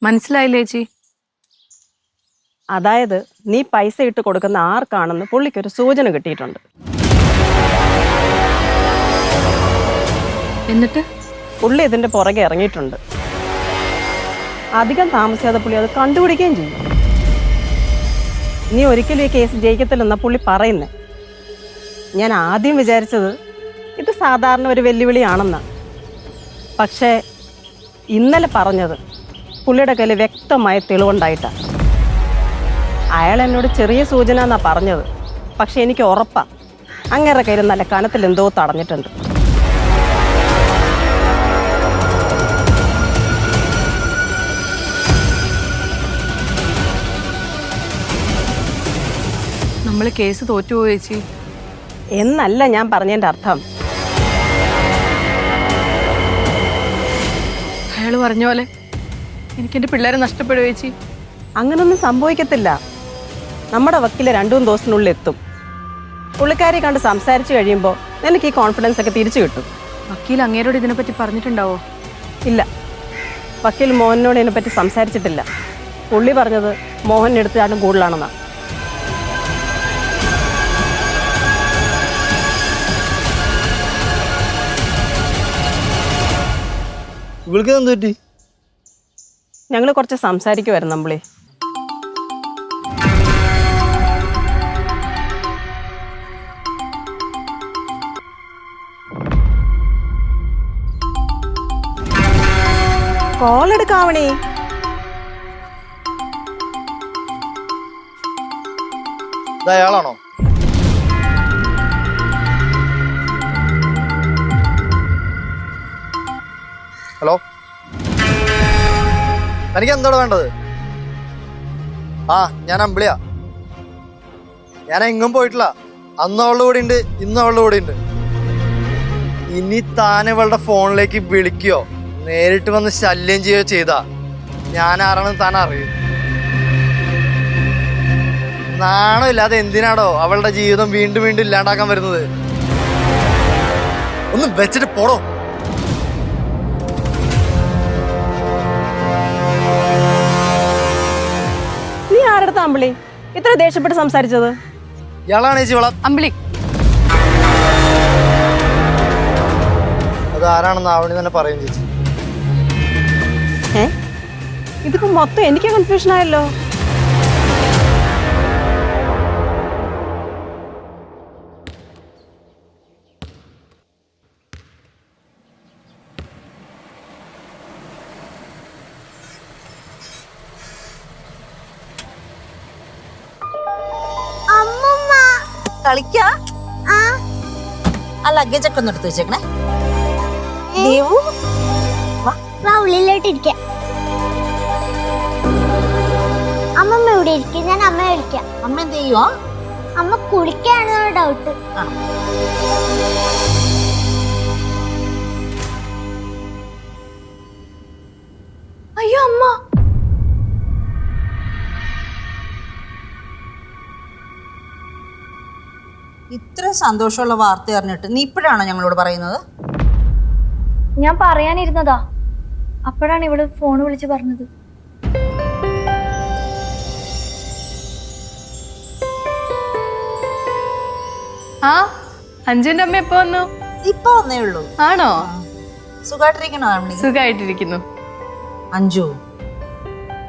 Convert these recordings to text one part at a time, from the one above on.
മനസ്സിലായില്ലേ ചേച്ചി? അതായത് നീ പൈസ ഇട്ട് കൊടുക്കുന്ന ആർക്കാണെന്ന് പുള്ളിക്കൊരു സൂചന കിട്ടിയിട്ടുണ്ട്. എന്നിട്ട് പുള്ളി ഇതിന്റെ പുറകെ ഇറങ്ങിയിട്ടുണ്ട്. അധികം താമസിയാതെ പുള്ളി അത് കണ്ടുപിടിക്കുകയും ചെയ്യും. നീ ഒരിക്കലും ഈ കേസ് ജയിക്കത്തില്ലെന്നാ പുള്ളി പറയുന്നേ. ഞാൻ ആദ്യം വിചാരിച്ചത് ഇത് സാധാരണ ഒരു വെല്ലുവിളിയാണെന്നാ. പക്ഷേ ഇന്നലെ പറഞ്ഞത് പുള്ളിയുടെ കയ്യിൽ വ്യക്തമായ തെളിവുണ്ടായിട്ടാണ്. അയാൾ എന്നോട് ചെറിയ സൂചന എന്നാ പറഞ്ഞത്. പക്ഷെ എനിക്ക് ഉറപ്പാ അങ്ങേരുടെ കയ്യിൽ നല്ല കനത്തിൽ എന്തോ തടഞ്ഞിട്ടുണ്ട്. നമ്മൾ കേസ് തോറ്റുപോയി ചേച്ചി എന്നല്ല ഞാൻ പറഞ്ഞതിൻ്റെ അർത്ഥം. അയാൾ പറഞ്ഞ പോലെ എനിക്കെൻ്റെ പിള്ളേരെ നഷ്ടപ്പെടുക ചേച്ചി. അങ്ങനൊന്നും സംഭവിക്കത്തില്ല. നമ്മുടെ വക്കീല് 2-3 ദിവസത്തിനുള്ളിൽ എത്തും. പുള്ളിക്കാരെ കണ്ട് സംസാരിച്ച് കഴിയുമ്പോൾ നിനക്ക് ഈ കോൺഫിഡൻസ് ഒക്കെ തിരിച്ചു കിട്ടും. വക്കീൽ അങ്ങേരോട് ഇതിനെപ്പറ്റി പറഞ്ഞിട്ടുണ്ടാവോ? ഇല്ല, വക്കീൽ മോഹനോട് ഇതിനെപ്പറ്റി സംസാരിച്ചിട്ടില്ല. പുള്ളി പറഞ്ഞത് മോഹനെടുത്താലും കൂടുതലാണെന്നാണ്. ഞങ്ങൾ കുറച്ച് സംസാരിക്കുമായിരുന്നു നമ്മളെ. കോൾ എടുക്കാവണേ. അയാളാണോ? ഹലോ, എനിക്ക് എന്തോടെ വേണ്ടത്? ഞാൻ അമ്പിളിയാ. ഞാൻ എങ്ങും പോയിട്ടില്ല. അന്ന് അവളുടെ കൂടെ ഉണ്ട്, ഇന്നും അവളുടെ കൂടെ ഉണ്ട്. ഇനി താൻ ഇവളുടെ ഫോണിലേക്ക് വിളിക്കുകയോ നേരിട്ട് വന്ന് ശല്യം ചെയ്യുകയോ ചെയ്താ ഞാൻ ആരാണെന്ന് താൻ അറിയും. നാണോ ഇല്ലാതെ എന്തിനാടോ അവളുടെ ജീവിതം വീണ്ടും വീണ്ടും ഇല്ലാണ്ടാക്കാൻ വരുന്നത്? ഒന്ന് വെച്ചിട്ട് പോടോ. നീ ആരടുത്ത അമ്പിളി ഇത്ര ദേഷ്യപ്പെട്ട് സംസാരിച്ചത്? ഇയാളാണ് ചേച്ചി ഇവളെ അമ്പിളി. അത് ആരാണെന്ന് ആവണി തന്നെ പറയും ചേച്ചി. ഇതിപ്പോ മൊത്തം എനിക്ക് കൺഫ്യൂഷൻ ആയല്ലോ. കളിക്കാ? ആ ലഗേജ് ഒക്കെ ഒന്ന് എടുത്ത് വെച്ചേക്കണേ. ഉള്ളിലോട്ടിരിക്ക. അമ്മമ്മ ഇവിടെ ഇരിക്കും, ഞാൻ അമ്മയെ വിളിക്കാം. അമ്മ എന്ത് ചെയ്യുവാ? അമ്മ കുളിക്കാണെന്നുള്ള ഡൗട്ട്. അയ്യോ അമ്മ. ഇത്ര സന്തോഷമുള്ള വാർത്ത അറിഞ്ഞിട്ട് നീ ഇപ്പോഴാണോ ഞങ്ങളോട് പറയുന്നത്? ഞാൻ പറയാനിരുന്നതാ, അപ്പോഴാണ് ഇവള് ഫോൺ വിളിച്ച് പറഞ്ഞത്. അഞ്ജുന്റെ അമ്മ എപ്പോ വന്നു? ഇപ്പൊ വന്നേ ഉള്ളൂ. ആണോ? സുഖമായിട്ടിരിക്കണോ? സുഖമായിട്ടിരിക്കുന്നു. അഞ്ജു,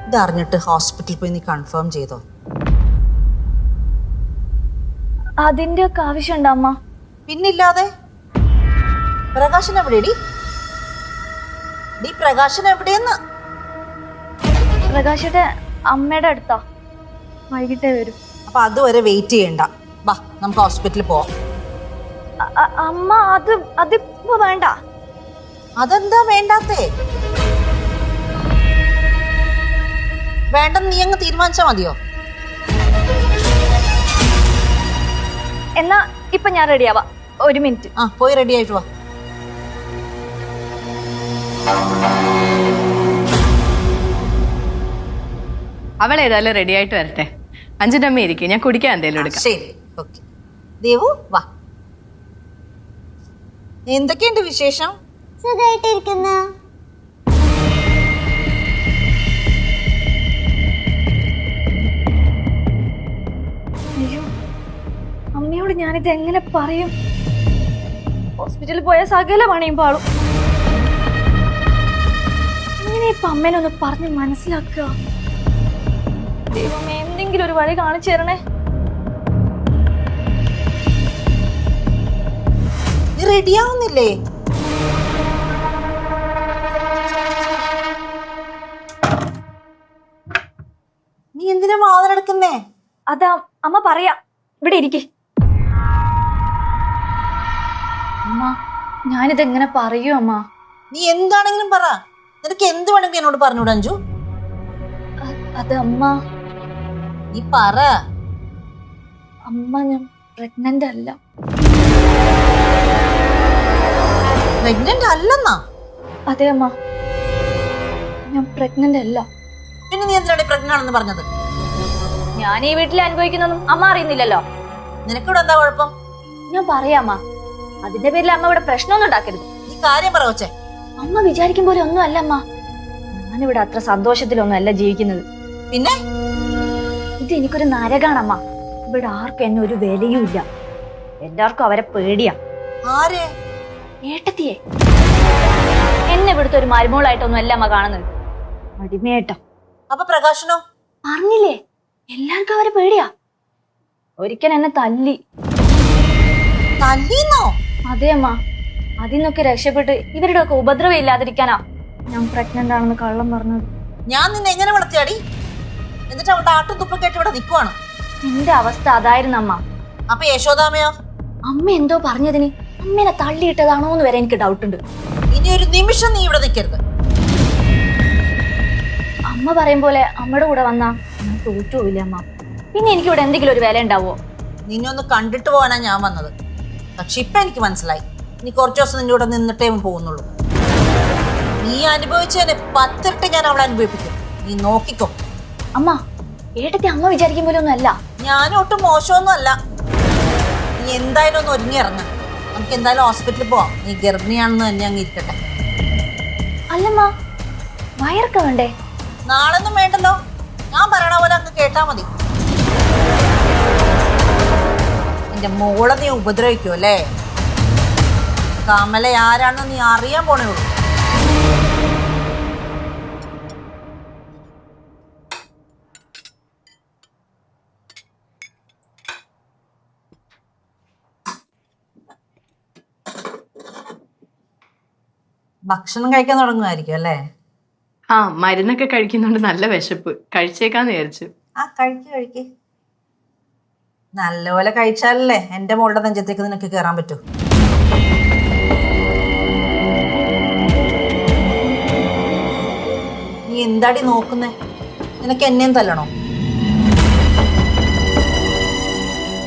ഇത് അറിഞ്ഞിട്ട് ഹോസ്പിറ്റലിൽ പോയി നീ കൺഫേം ചെയ്തോ? അതിന്റെ ഒക്കെ ആവശ്യമുണ്ടോ അമ്മ? പിന്നില്ലാതെ. പ്രകാശൻ എവിടെയടി? പ്രകാശൻ എവിടെയെന്ന്? പ്രകാശയുടെ അമ്മയുടെ അടുത്താ, വൈകിട്ടേ വരും. അപ്പൊ അതുവരെ വെയിറ്റ് ചെയ്യണ്ട, വാ നമുക്ക് ഹോസ്പിറ്റലിൽ പോവാം. അമ്മ അതിപ്പോ വേണ്ട. അതെന്താ വേണ്ടാത്തേ? വേണ്ടെന്ന് നീ അങ്ങ് തീരുമാനിച്ചാ മതിയോ? എന്നാ ഇപ്പൊ ഞാൻ റെഡിയാവാ. ഒരു മിനിറ്റ്. പോയി റെഡി ആയിട്ട് വാ. അവൾ ഏതായാലും റെഡി ആയിട്ട് വരട്ടെ. അഞ്ജുന്റെ അമ്മ ഇരിക്കും, ഞാൻ കുടിക്കാൻ എന്തേലും എടുക്കാം. ശരി, ഓക്കെ. ദേവു വാ. എന്തൊക്കെയുണ്ട് വിശേഷം? സുഖമായിട്ടിരിക്കുന്നു. ഞാനിത് എങ്ങനെ പറയും? ഹോസ്പിറ്റലിൽ പോയ സകല പണിയും പാളും. എങ്ങനെ ഇപ്പൊ അമ്മേനൊന്ന് പറഞ്ഞ് മനസ്സിലാക്കുക? ദൈവമേ, എന്തെങ്കിലും ഒരു വഴി കാണിച്ചു തരണേ. നീ റെഡിയാവുന്നില്ലേ? നീ എന്തിനാ വാതിലടക്കുന്നേ? അതാ അമ്മ പറയാ, ഇവിടെ ഇരിക്കേ. അമ്മ, ഞാനിതെങ്ങനെ പറയൂ അമ്മ? നീ എന്താണെങ്കിലും പറ. നിനക്ക് എന്ത് വേണമെങ്കിലും എന്നോട് പറഞ്ഞൂടെ അഞ്ജു? അത് അമ്മ, നീ പറ. അമ്മ ഞാൻ പ്രഗ്നന്റ് അല്ല. പ്രഗ്നന്റ് അല്ലെന്നാ? അതെ അമ്മ, ഞാൻ പ്രഗ്നന്റ് അല്ല. പിന്നെ നീ എന്തിനാണ് പ്രഗ്നന്റ് ആണെന്ന് പറഞ്ഞത്? ഞാൻ ഈ വീട്ടിൽ അനുഭവിക്കുന്നൊന്നും അമ്മ അറിയുന്നില്ലല്ലോ. നിനക്കിവിടെ എന്താ കുഴപ്പം? ഞാൻ പറയാമ്മ, അതിന്റെ പേരിൽ അമ്മ ഇവിടെ പ്രശ്നമൊന്നും ഉണ്ടാക്കരുത്. നീ കാര്യം പറ കൊച്ചേ. അമ്മ വിചാരിക്കും പോലെ ഒന്നും അല്ല അമ്മ. ഞാനിവിടെ അത്ര സന്തോഷത്തിലൊന്നും അല്ല ജീവിക്കുന്നത്. പിന്നെ ഇത് എനിക്കൊരു നരകാണമ്മ. ഇവിടെ ആർക്കും എന്നെ ഒരു വിലയും ഇല്ല. എല്ലാവർക്കും അവരെ പേടിയാ. ആരെ? ഏട്ടത്തിയെ. എന്നെ ഇവിടുത്തെ ഒരു മരുമോളായിട്ടൊന്നും അല്ല അമ്മ കാണുന്നത്. അടിമേട്ടം. അപ്പൊ പ്രകാശനോ? പറഞ്ഞില്ലേ, എല്ലാവർക്കും അവരെ പേടിയാ. ഒരിക്കൽ എന്നെ തല്ലി. തല്ലിന്നോ? അതെ അമ്മ, അതിന്നൊക്കെ രക്ഷപ്പെട്ട് ഇവരുടെ ഒക്കെ ഉപദ്രവം ഇല്ലാതിരിക്കാനാ ഞാൻ പ്രഗ്നന്റ് ആണെന്ന് കള്ളം പറഞ്ഞത്. ഞാൻ നിന്നെ എങ്ങനെ വളർത്തിയാടി? എന്നിട്ട് അവളുടെ ആട്ടും തുപ്പം കേട്ട് ഇവിടെ നിൽക്കുവാണ്. എന്റെ അവസ്ഥ അതായിരുന്നു അമ്മ. അപ്പൊ യശോദാമയോ? അമ്മ എന്തോ പറഞ്ഞതിന് അമ്മേനെ തള്ളിയിട്ടതാണോന്ന് വരെ എനിക്ക് ഡൗട്ട് ഉണ്ട്. ഇനി ഒരു നിമിഷം നീ ഇവിടെ നിൽക്കരുത്. അമ്മ പറയും പോലെ അമ്മയുടെ കൂടെ വന്നാ ഞാൻ തോറ്റുപോയില്ല അമ്മ. പിന്നെ എനിക്കിവിടെ എന്തെങ്കിലും ഒരു വില ഉണ്ടാവോ? നിന്നെ ഒന്ന് കണ്ടിട്ട് പോകാനാ ഞാൻ വന്നത്. പക്ഷെ ഇപ്പൊ എനിക്ക് മനസ്സിലായി, ഇനി കുറച്ചു ദിവസം നിന്റെ കൂടെ നിന്നിട്ടേ പോകുന്നുള്ളൂ. നീ അനുഭവിച്ചതിന് 10 ഇരട്ടി ഞാൻ അവളെ അനുഭവിപ്പിക്കും. നീ നോക്കിക്കോ. അമ്മ, ഏട്ടത്തി അമ്മ വിചാരിക്കും പോലെ ഒന്നും അല്ല. ഞാനും ഒട്ടും മോശമൊന്നും അല്ല. നീ എന്തായാലും ഒന്ന് ഒരുങ്ങി ഇറങ്ങ. നമുക്ക് എന്തായാലും ഹോസ്പിറ്റലിൽ പോവാം. നീ ഗർഭിണിയാണെന്ന് തന്നെ അങ്ങ് ഇരിക്കട്ടെ. അല്ലമ്മ, വയറൊക്കെ വേണ്ടേ? നാളൊന്നും വേണ്ടല്ലോ. ഞാൻ പറയണ പോലെ അങ്ങ് കേട്ടാ മതി. എന്റെ മോളെ നീ ഉപദ്രവിക്കൂ അല്ലേ? കമല ആരാണെന്ന് നീ അറിയാൻ പോണേ ഉള്ളൂ. ഭക്ഷണം കഴിക്കാൻ തുടങ്ങുമായിരിക്കും അല്ലേ? ആ, മരുന്നൊക്കെ കഴിക്കുന്നുണ്ട്. നല്ല വിശപ്പ്. കഴിച്ചേക്കാന്ന് വിചാരിച്ചു. ആ, കഴിക്ക്. നല്ലപോലെ കഴിച്ചാലല്ലേ എന്റെ മോളുടെ നെഞ്ചത്തേക്ക് നിനക്ക് കയറാൻ പറ്റൂ. നീ എന്താടി നോക്കുന്നേ? നിനക്ക് എന്നെയും തല്ലണോ?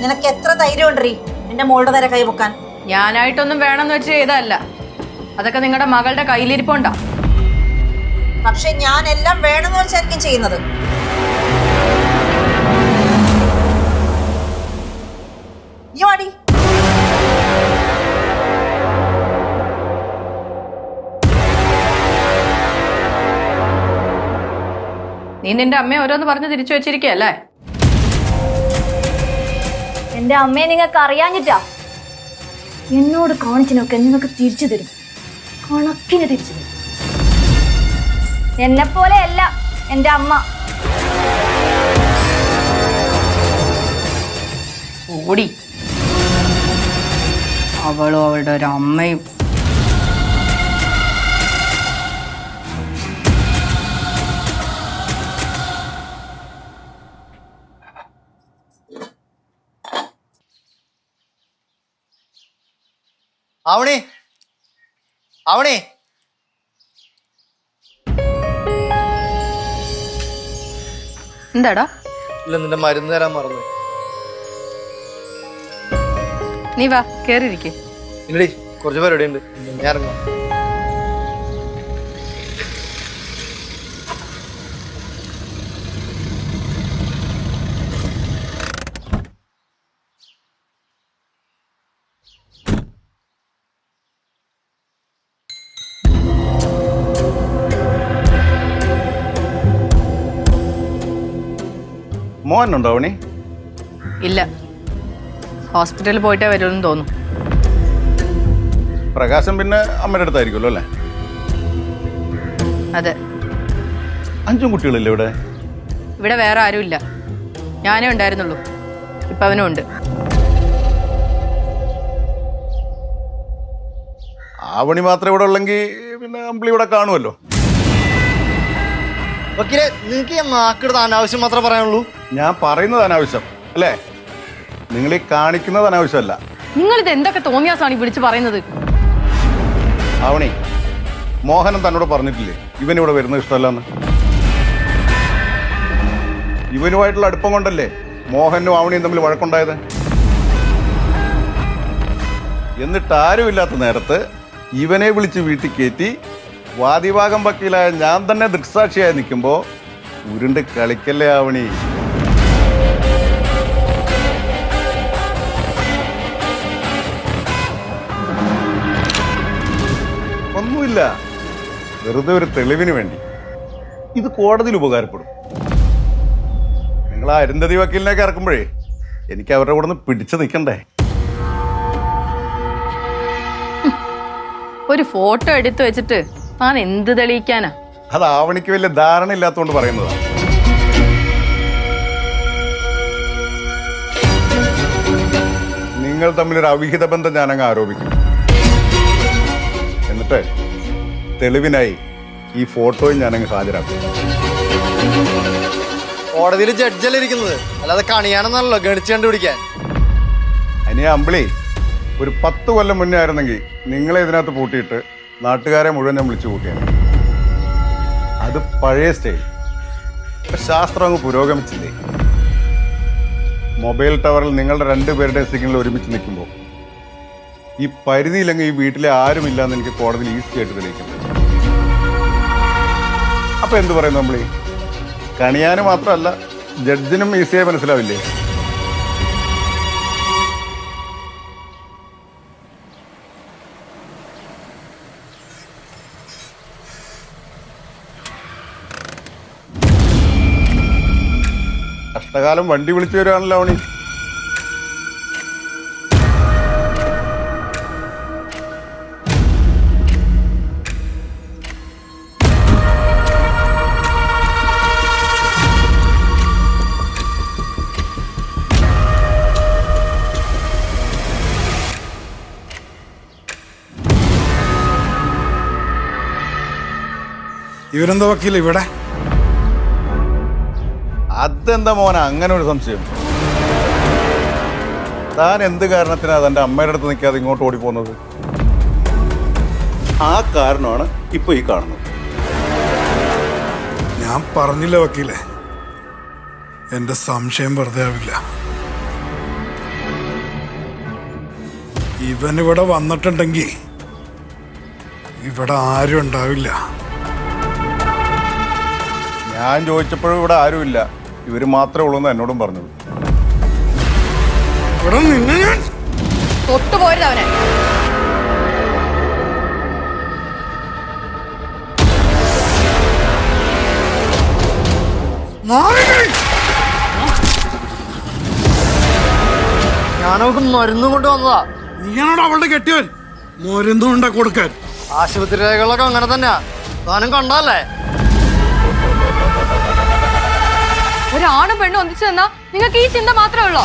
നിനക്ക് എത്ര ധൈര്യം ഉണ്ടീ എന്റെ മോളുടെ നേരെ കൈ പൊക്കാൻ? ഞാനായിട്ടൊന്നും വേണമെന്ന് വെച്ച് ചെയ്തതല്ല. അതൊക്കെ നിങ്ങളുടെ മകളുടെ കയ്യിലിരിപ്പുണ്ടാ. പക്ഷെ ഞാൻ എല്ലാം വേണമെന്ന് വെച്ചായിരിക്കും ചെയ്യുന്നത്. നീ വാടി. നീ നിന്റെ അമ്മയെ ഓരോന്ന് പറഞ്ഞ് തിരിച്ചു വെച്ചിരിക്കല്ലേ? എന്റെ അമ്മയെ നിങ്ങൾക്ക് അറിയാഞ്ഞിട്ടാ. എന്നോട് കാണിച്ചിനൊക്കെ നിങ്ങൾക്ക് തിരിച്ചു തരും. കണക്കിന് തിരിച്ചു തരും. എന്നെ പോലെയല്ല എന്റെ അമ്മ. ഓടി. അവളും അവളുടെ ഒരു അമ്മയും. അവണി, അവണി, എന്താടാ? ഇല്ല, നിന്റെ മരുന്ന് തരാൻ മറന്നു. നീ വാ, കേറിയിരിക്കേ. ഇല്ലടി, കുറച്ച് പരിപാടി ഉണ്ട്. ഞാൻ ഇറങ്ങാം. മോനുണ്ടോ അവണി? ഇല്ല. ഹോസ്പിറ്റലിൽ പോയിട്ടേ വരുമെന്ന് തോന്നുന്നു. പ്രകാശം പിന്നെ അമ്മയുടെ അടുത്തായിരിക്കുമല്ലോ അല്ലേ? അതെ. 5 കുട്ടികളില്ലേ ഇവിടെ? ഇവിടെ വേറെ ആരുമില്ല, ഞാനേ ഉണ്ടായിരുന്നുള്ളൂ. ഇപ്പം അവനും ഉണ്ട്. ആവണി മാത്രമേ ഇവിടെ ഉള്ളെങ്കിൽ പിന്നെ അമ്പിളി ഇവിടെ കാണുമല്ലോ. വക്കീലെ, നിങ്ങൾക്ക് ഈ നാക്കെടുത്ത് അനാവശ്യം മാത്രമേ പറയാനുള്ളൂ. ഞാൻ പറയുന്നത് അനാവശ്യം അല്ലേ? നിങ്ങൾ ഈ കാണിക്കുന്നത് അനാവശ്യമല്ല. നിങ്ങളിത് എന്തൊക്കെ തോന്നിയാസാണ് ഈ വിളിച്ച് പറയുന്നത്? ആവണി, മോഹനൻ തന്നോട് പറഞ്ഞിട്ടില്ലേ ഇവനിവിടെ വരുന്നത് ഇഷ്ടമല്ലെന്ന്? ഇവനുമായിട്ടുള്ള അടുപ്പം കൊണ്ടല്ലേ മോഹനും ആവണിയും തമ്മിൽ വഴക്കുണ്ടായത്. എന്നിട്ട് ആരുമില്ലാത്ത നേരത്ത് ഇവനെ വിളിച്ച് വീട്ടിൽ കയറ്റി വാദിഭാഗം വക്കീലായ ഞാൻ തന്നെ ദൃക്സാക്ഷിയായി നിൽക്കുമ്പോൾ ഉരുണ്ട് കളിക്കല്ലേ ആവണി. ഒന്നുമില്ല, വെറുതെ ഒരു തെളിവിന് വേണ്ടി. ഇത് കോടതിയിൽ ഉപകാരപ്പെടും. നിങ്ങൾ ആ അരുന്ധതി വക്കീലിനൊക്കെ ഇറക്കുമ്പോഴേ എനിക്ക് അവരുടെ കൂടെ ഒന്ന് പിടിച്ചു നിൽക്കണ്ടേ? ഒരു ഫോട്ടോ എടുത്തു വെച്ചിട്ട് താൻ എന്ത് തെളിയിക്കാനാ? അത് ആവണിക്ക് വലിയ ധാരണ ഇല്ലാത്തതുകൊണ്ട് പറയുന്നതാണ്. നിങ്ങൾ തമ്മിലൊരു അവിഹിത ബന്ധം ഞാനങ്ങ് ആരോപിക്കും. എന്നിട്ട് തെളിവിനായി ഈ ഫോട്ടോയും ഞാനങ്ങ് ഹാജരാക്കും. കോടതിയിൽ ജഡ്ജല്ലേ ഇരിക്കുന്നത്, അല്ലാതെ കണിയാണെന്നല്ലോ ഗണിച്ച് കണ്ടുപിടിക്കാൻ. അതിന് അമ്പിളി ഒരു 10 കൊല്ലം മുന്നേ ആയിരുന്നെങ്കിൽ നിങ്ങളെ ഇതിനകത്ത് പൂട്ടിയിട്ട് നാട്ടുകാരെ മുഴുവൻ ഞാൻ വിളിച്ചു കൂട്ടിയാണ്. അത് പഴയ സ്റ്റൈൽ. ശാസ്ത്രം അങ്ങ് പുരോഗമിച്ചില്ലേ? മൊബൈൽ ടവറിൽ നിങ്ങളുടെ 2 പേരുടെയും സിഗ്നൽ ഒരുമിച്ച് നിൽക്കുമ്പോൾ ഈ പരിധിയില്ലെങ്കിൽ ഈ വീട്ടിലെ ആരുമില്ലാന്ന് എനിക്ക് കോടതിയിൽ ഈസി ആയിട്ട് തെളിയിക്കുന്നത്. അപ്പൊ എന്ത് പറയുന്നു അമ്പിളി? കണിയാന് മാത്രമല്ല ജഡ്ജിനും ഈസിയായി മനസ്സിലാവില്ലേ? കഷ്ടകാലം വണ്ടി വിളിച്ചു വരുവാണല്ലോ അവണി. ഇവരെന്താ വക്കീല ഇവിടെ? അതെന്താ മോന അങ്ങനെ ഒരു സംശയം? താൻ എന്ത് കാരണത്തിനാ തൻ്റെ അമ്മയുടെ അടുത്ത് നിൽക്കാതെ ഇങ്ങോട്ട് ഓടിപ്പോകുന്നത്? ആ കാരണമാണ് ഇപ്പൊ ഈ കാണുന്നത്. ഞാൻ പറഞ്ഞില്ല വക്കീലെ, എന്റെ സംശയം വെറുതെ ആവില്ല. ഇവൻ ഇവിടെ വന്നിട്ടുണ്ടെങ്കിൽ ഇവിടെ ആരും ഉണ്ടാവില്ല. ഞാൻ ചോദിച്ചപ്പോഴും ഇവിടെ ആരുമില്ല, ഇവര് മാത്രമേ ഉള്ളൂ എന്ന് എന്നോടും പറഞ്ഞത്. ഇവിടെ നിന്നെ ഞാൻ തൊട്ടുപോയത് അവനെ. ഞാനവർക്ക് മരുന്നും കൊണ്ട് വന്നതാ. നീയാണോട് അവളുടെ കെട്ടിയവൻ? മരുന്നും ഉണ്ടാ കൊടുക്കാൻ. ആശുപത്രി രേഖകളൊക്കെ അങ്ങനെ തന്നെയാ, താനും കണ്ടല്ലേ? ഒരാണും പെണ്ണും ഒന്നിച്ചു തന്നാ നിങ്ങൾക്ക് ഈ ചിന്ത മാത്രമേ ഉള്ളൂ?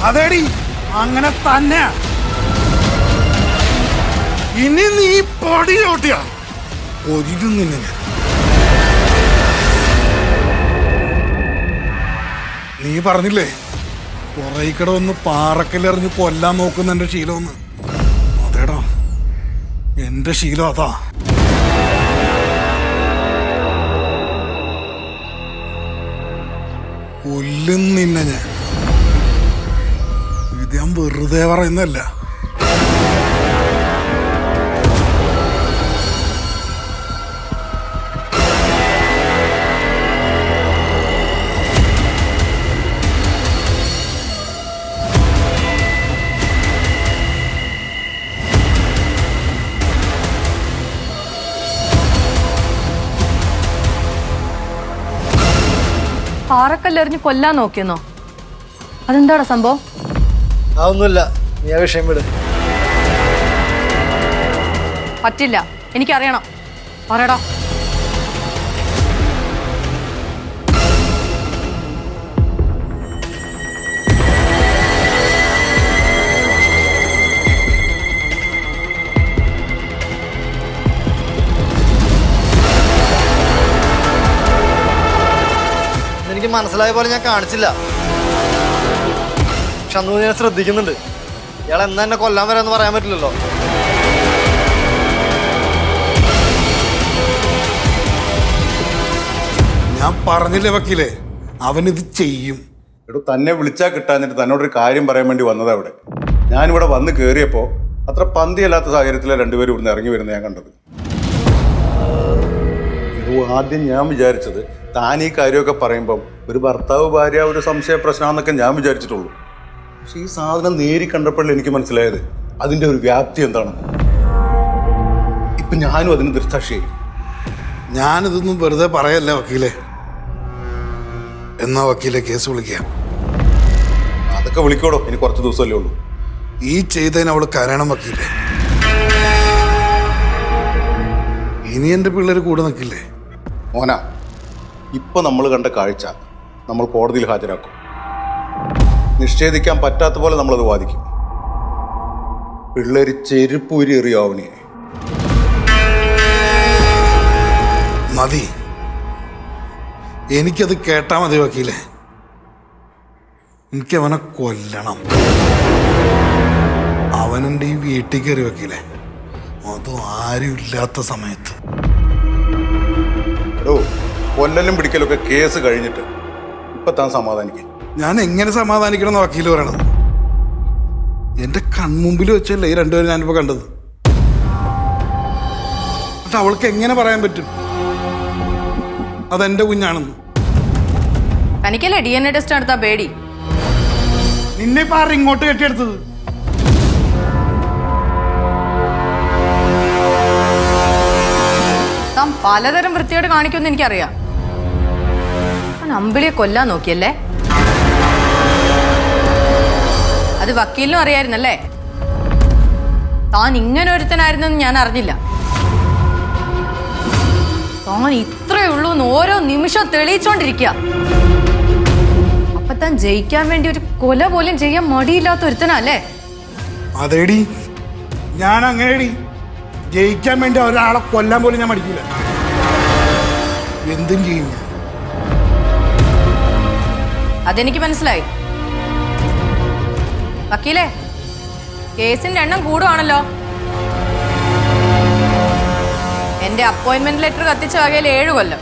അതേടി, അങ്ങനെ തന്നെ. ഇനി നീ പൊടി ചോട്ടിയാ ഒരിക്കും നിന്നെ ഞാൻ. നീ പറഞ്ഞില്ലേ പുറയിക്കട ഒന്ന് പാറക്കല്ലെറിഞ്ഞ് കൊല്ലാൻ നോക്കുന്ന എന്റെ ശീലമൊന്ന്? അതേടാ, എന്റെ ശീലം അതാ. കൊല്ലും നിന്നെ ഞാൻ. ഇത് ഞാൻ വെറുതെ പറയുന്നല്ല. പാറക്കല്ലെറിഞ്ഞ് കൊല്ലാൻ നോക്കിയെന്നോ? അതെന്താടാ സംഭവം? അതൊന്നുമില്ല, നീ ആ വിഷയം വിട്. പറ്റില്ല, എനിക്കറിയണം. പറയടാ. എനിക്ക് മനസ്സിലായ പോലെ ഞാൻ കാണിച്ചില്ല. പക്ഷെ അന്ന് ഞാൻ ശ്രദ്ധിക്കുന്നുണ്ട്. ഇയാൾ എന്നാ എന്നെ കൊല്ലാൻ വരാന്ന് പറയാൻ പറ്റില്ലല്ലോ. ഞാൻ പറഞ്ഞില്ലേ വക്കീലേ, അവനിത് ചെയ്യും. എടോ, തന്നെ വിളിച്ചാൽ കിട്ടാഞ്ഞിട്ട് തന്നോടൊരു കാര്യം പറയാൻ വേണ്ടി വന്നതാ ഇവിടെ. ഞാനിവിടെ വന്ന് കയറിയപ്പോൾ അത്ര പന്തിയല്ലാത്ത സാഹചര്യത്തിലാണ് രണ്ടുപേരും ഇവിടുന്ന് ഇറങ്ങി വരുന്നത് ഞാൻ കണ്ടത്. എടോ, ആദ്യം ഞാൻ വിചാരിച്ചത് താൻ ഈ കാര്യമൊക്കെ പറയുമ്പം ഒരു ഭർത്താവ് ഭാര്യ ഒരു സംശയ പ്രശ്നമാണെന്നൊക്കെ ഞാൻ വിചാരിച്ചിട്ടുള്ളൂ. പക്ഷെ ഈ സാധനം നേരി കണ്ടപ്പോഴല്ലേ എനിക്ക് മനസ്സിലായത് അതിൻ്റെ ഒരു വ്യാപ്തി എന്താണെന്ന്. ഇപ്പം ഞാനും അതിന് ദൃക്സാക്ഷിയായി. ഞാനിതൊന്നും വെറുതെ പറയല്ല വക്കീലേ. എന്നാ വക്കീലെ കേസ് വിളിക്കാം. അതൊക്കെ വിളിക്കോടോ, ഇനി കുറച്ച് ദിവസമല്ലേ ഉള്ളൂ. ഈ ചെയ്തതിന് അവൾ കരയണം വക്കീലേ. ഇനി എൻ്റെ പിള്ളേർ കൂടെ നിൽക്കില്ലേ? മോന, ഇപ്പൊ നമ്മൾ കണ്ട കാഴ്ച നമ്മൾ കോടതിയിൽ ഹാജരാക്കും. നിഷേധിക്കാൻ പറ്റാത്ത പോലെ നമ്മളത് വാദിക്കും. പിള്ളേര് ചെരുപ്പൂരി എറിയാവണിയെ. മതി, എനിക്കത് കേട്ടാ മതി വക്കീലേ. എനിക്കവനെ കൊല്ലണം. അവനെൻ്റെ ഈ വീട്ടിൽ കയറി വക്കീലേ, അതും ആരും ഇല്ലാത്ത സമയത്ത്. എടോ, കൊല്ലലും പിടിക്കലൊക്കെ കേസ് കഴിഞ്ഞിട്ട് ഇപ്പൊ താൻ സമാധാനിക്കും. ഞാൻ എങ്ങനെ സമാധാനിക്കണം എന്ന് വക്കീല് പറയണത്? എൻ്റെ കൺമുമ്പിൽ വെച്ചല്ലേ ഈ രണ്ടുപേരും ഞാനിപ്പോൾ കണ്ടത്. പക്ഷെ അവൾക്ക് എങ്ങനെ പറയാൻ പറ്റും അതെന്റെ കുഞ്ഞാണെന്ന്? തനിക്കല്ലേ DNA ടെസ്റ്റ് നടത്താൻ പേടി? നിന്നെ ഇപ്പൊ ആരും ഇങ്ങോട്ട് കെട്ടിയെടുത്തത്? താൻ പലതരം വൃത്തിയോട് കാണിക്കുമെന്ന് എനിക്കറിയാം. അമ്പിളിയെ കൊല്ലാൻ നോക്കിയല്ലേ? അത് വക്കീലിനും അറിയായിരുന്നല്ലേ? താൻ ഇങ്ങനെ ഒരുത്തനായിരുന്നെന്ന് ഞാൻ അറിഞ്ഞില്ല. താൻ ഇത്രയേ ഉള്ളൂ എന്ന് ഓരോ നിമിഷം തെളിയിച്ചോണ്ടിരിക്കുക. അപ്പൊ താൻ ജയിക്കാൻ വേണ്ടി ഒരു കൊല പോലും ചെയ്യാൻ മടിയില്ലാത്ത ഒരുത്തനല്ലേ? അതേടി, ഞാൻ അങ്ങനെടി. ജയിക്കാൻ വേണ്ടി ഒരാളെ കൊല്ലാൻ പോലും ഞാൻ മടിക്കില്ല. എന്തും ചെയ്യും ഞാൻ. അതെനിക്ക് മനസ്സിലായി. വക്കീലേ, കേസിന്റെ എണ്ണം കൂടുവാണല്ലോ. എന്റെ അപ്പോയിന്റ്മെന്റ് ലെറ്റർ കത്തിച്ച വകയിൽ 7 കൊല്ലം,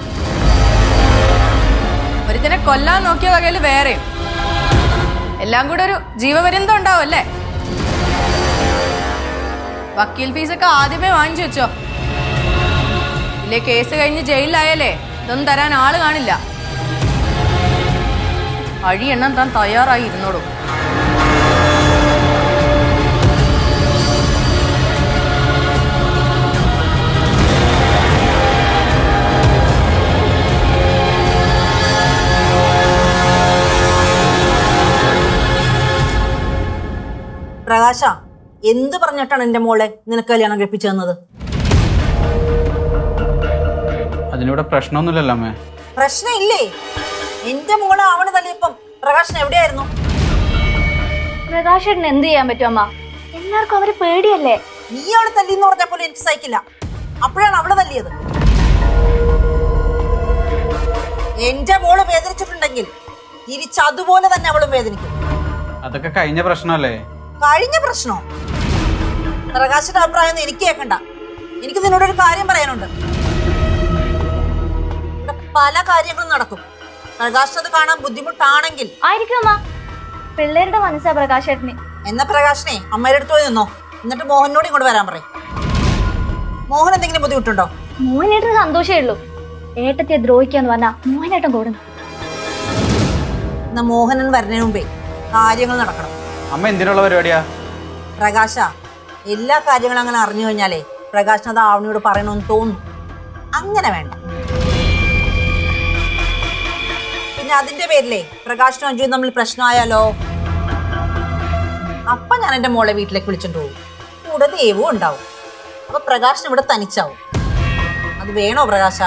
ഒരുത്തിനെ കൊല്ലാൻ നോക്കിയ വകയിൽ വേറെയും. എല്ലാം കൂടെ ഒരു ജീവപര്യന്തം ഉണ്ടാവും അല്ലേ? വക്കീൽ ഫീസൊക്കെ ആദ്യമേ വാങ്ങിച്ചു വെച്ചോ. ഇല്ലേ കേസ് കഴിഞ്ഞ് ജയിലിലായാലേ ഇതൊന്നും തരാൻ ആള് കാണില്ല. അഴി എണ്ണാൻ താൻ തയ്യാറായി ഇരുന്നോളൂ. പ്രകാശ, എന്ത് പറഞ്ഞിട്ടാണ് എന്റെ മോളെ നിനക്ക് കല്യാണം കഴിപ്പിച്ചു തന്നത്? അതിനിവിടെ പ്രശ്നമൊന്നുമില്ലല്ലോ അമ്മേ. പ്രശ്നമില്ലേ? എന്റെ മോളെ അവന് തല്ലിയപ്പം പ്രകാശൻ എവിടെയായിരുന്നു? പ്രകാശേട്ടന് എന്ത് ചെയ്യാൻ പറ്റും അമ്മ? എല്ലാവർക്കും അവരെ പേടിയല്ലേ. നീ അവളെ തല്ലിന്ന് പറഞ്ഞ പോലെ എനിക്ക് സഹിക്കില്ല. അപ്പോഴാണ് അവളെ തല്ലിയത്. എന്റെ മോള് വേദനിച്ചിട്ടുണ്ടെങ്കിൽ തിരിച്ചതുപോലെ തന്നെ അവളും വേദനിക്കും. അതൊക്കെ കഴിഞ്ഞ പ്രശ്നമല്ലേ? കഴിഞ്ഞ പ്രശ്നോ? പ്രകാശിന്റെ അഭിപ്രായം ഒന്നും എനിക്ക് കേൾക്കണ്ട. എനിക്ക് നിന്നോടൊരു കാര്യം പറയാനുണ്ട്. ഇവിടെ പല കാര്യങ്ങളും നടക്കും. പ്രകാശിനത് കാണാൻ ബുദ്ധിമുട്ടാണെങ്കിൽ ആയിരിക്കും അമ്മ. പിള്ളേരുടെ മനസ്സാ പ്രകാശേട്ടന്. എന്നാ പ്രകാശനെ അമ്മയുടെ അടുത്ത് പോയി നിന്നോ. എന്നിട്ട് മോഹനോട് ഇങ്ങോട്ട് വരാൻ പറയും. മോഹൻ എന്തെങ്കിലും ബുദ്ധിമുട്ടുണ്ടോ? മോഹനേട്ടന് സന്തോഷമേ ഉള്ളൂ. ഏട്ടത്തെ ദ്രോഹിക്കാന്ന് പറഞ്ഞാ മോഹനേട്ടൻ കൂടുന്നു. എന്നാ മോഹനൻ വരുന്നതിന് മുമ്പേ കാര്യങ്ങൾ നടക്കണം. അമ്മ എന്തിനുള്ള പരിപാടിയാ? പ്രകാശ, എല്ലാ കാര്യങ്ങളും അങ്ങനെ അറിഞ്ഞു കഴിഞ്ഞാലേ പ്രകാശൻ അത് ആവണിയോട് പറയണമെന്ന് തോന്നും. അങ്ങനെ വേണ്ട. പിന്നെ ഇനി അതിന്റെ പേരിലേ പ്രകാശനും അഞ്ജുവും തമ്മിൽ പ്രശ്നമായാലോ? അപ്പൊ ഞാൻ എന്റെ മോളെ വീട്ടിലേക്ക് വിളിച്ചോണ്ട് പോകും. കൂടെ ദേവും ഉണ്ടാവും. അപ്പൊ പ്രകാശൻ ഇവിടെ തനിച്ചാവും. അത് വേണോ പ്രകാശ?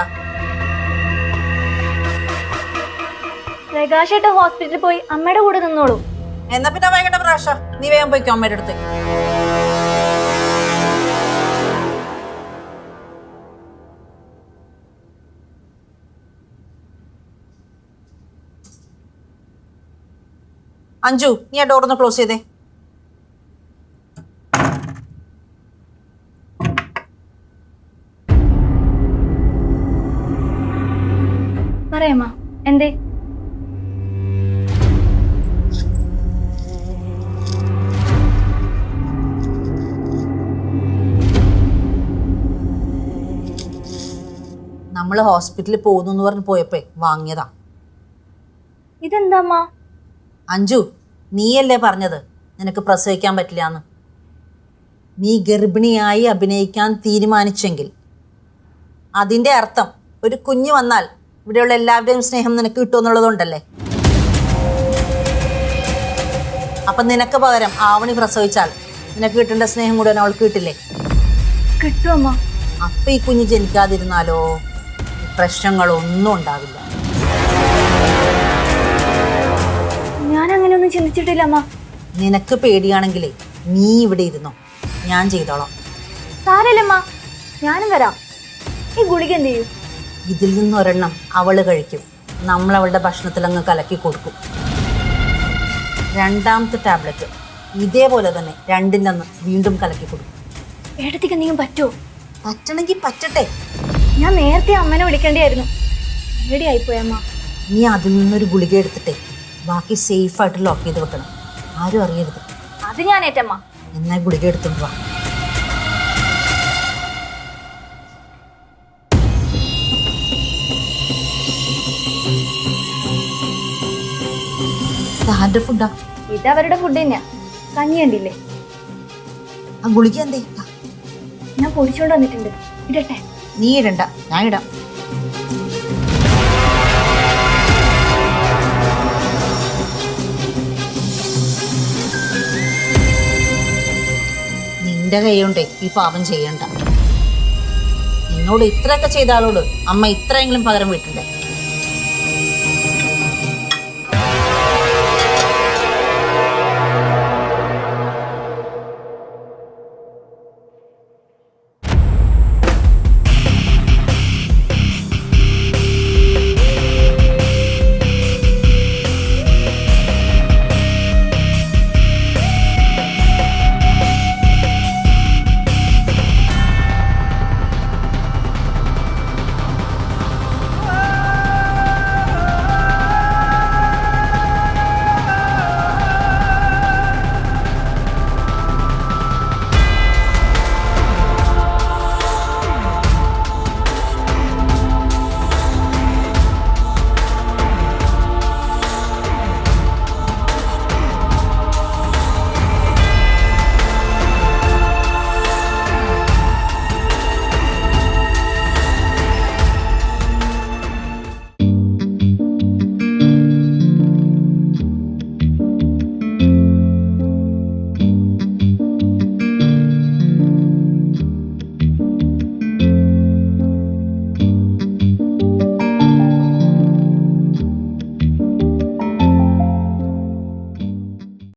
പ്രകാശേട്ട ഹോസ്പിറ്റലിൽ പോയി അമ്മയുടെ കൂടെ നിന്നോളൂ. എന്നാ പിന്നെ വൈകണ്ട പ്രകാശ, നീ വേഗം പോയിക്കോ അമ്മയുടെ അടുത്ത്. അഞ്ജു, നീ ആ ഡോറൊന്ന് ക്ലോസ് ചെയ്തേ. പറയാമ്മ, എന്തേ? നമ്മള് ഹോസ്പിറ്റലിൽ പോകുന്നു പറഞ്ഞ് പോയപ്പോ വാങ്ങിയതാ. ഇതെന്താമ്മ? അഞ്ജു, നീയല്ലേ പറഞ്ഞത് നിനക്ക് പ്രസവിക്കാൻ പറ്റില്ലാന്ന്? നീ ഗർഭിണിയായി അഭിനയിക്കാൻ തീരുമാനിച്ചെങ്കിൽ അതിൻ്റെ അർത്ഥം ഒരു കുഞ്ഞ് വന്നാൽ ഇവിടെയുള്ള എല്ലാവരുടെയും സ്നേഹം നിനക്ക് കിട്ടുമെന്നുള്ളതുകൊണ്ടല്ലേ. അപ്പം നിനക്ക് പകരം ആവണി പ്രസവിച്ചാൽ നിനക്ക് കിട്ടേണ്ട സ്നേഹം കൂടെ അവൾക്ക് കിട്ടില്ലേ? കിട്ടുമമ്മ. അപ്പം ഈ കുഞ്ഞ് ജനിക്കാതിരുന്നാലോ പ്രശ്നങ്ങളൊന്നും ഉണ്ടാവില്ല. ഞാൻ അങ്ങനെയൊന്നും ചിന്തിച്ചിട്ടില്ല അമ്മ. നിനക്ക് പേടിയാണെങ്കിലേ നീ ഇവിടെ ഇരുന്നോ, ഞാൻ ചെയ്തോളാം. സാരല്ലമ്മ, ഞാനും വരാം. ഈ ഗുളിക എന്ത് ചെയ്യും? ഇതിൽ നിന്നൊരെണ്ണം അവള് കഴിക്കും. നമ്മൾ അവളുടെ ഭക്ഷണത്തിൽ അങ്ങ് കലക്കി കൊടുക്കും. രണ്ടാമത്തെ ടാബ്ലറ്റ് ഇതേപോലെ തന്നെ രണ്ടിൻ്റെ അന്ന് വീണ്ടും കലക്കി കൊടുക്കും. ഏട്ടത്തിക്ക് എന്തെങ്കിലും പറ്റുമോ? പറ്റണമെങ്കിൽ പറ്റട്ടെ. ഞാൻ നേരത്തെ അമ്മനെ വിളിക്കേണ്ടിയായിരുന്നു. പേടിയായിപ്പോയമ്മ. നീ അതിൽ നിന്നൊരു ഗുളിക എടുത്തിട്ടേ ബാക്കി സേഫായിട്ട് ലോക്ക് ചെയ്ത് വെക്കണം. ആരും അറിയരുത്. അത് ഞാൻ ഏറ്റമ്മ. എന്നാ ഗുളിക എടുത്തോണ്ട് വാ. ആരുടെ ഫുഡാ? ഇത് അവരുടെ ഫുഡ് തന്നെയാ. കഞ്ഞി കണ്ടില്ലേ? ആ ഗുളിക എന്തേ? ഞാൻ പൊടിച്ചോണ്ട് വന്നിട്ടുണ്ട്. ഇടട്ടെ? നീ ഇടണ്ട, ഞാൻ ഇടാം. നിന്റെ കൈകൊണ്ടേ ഈ പാപം ചെയ്യണ്ട. എന്നോട് ഇത്രയൊക്കെ ചെയ്ത ആളോട് അമ്മ ഇത്രയെങ്കിലും പകരം വീട്ടില്ലേ?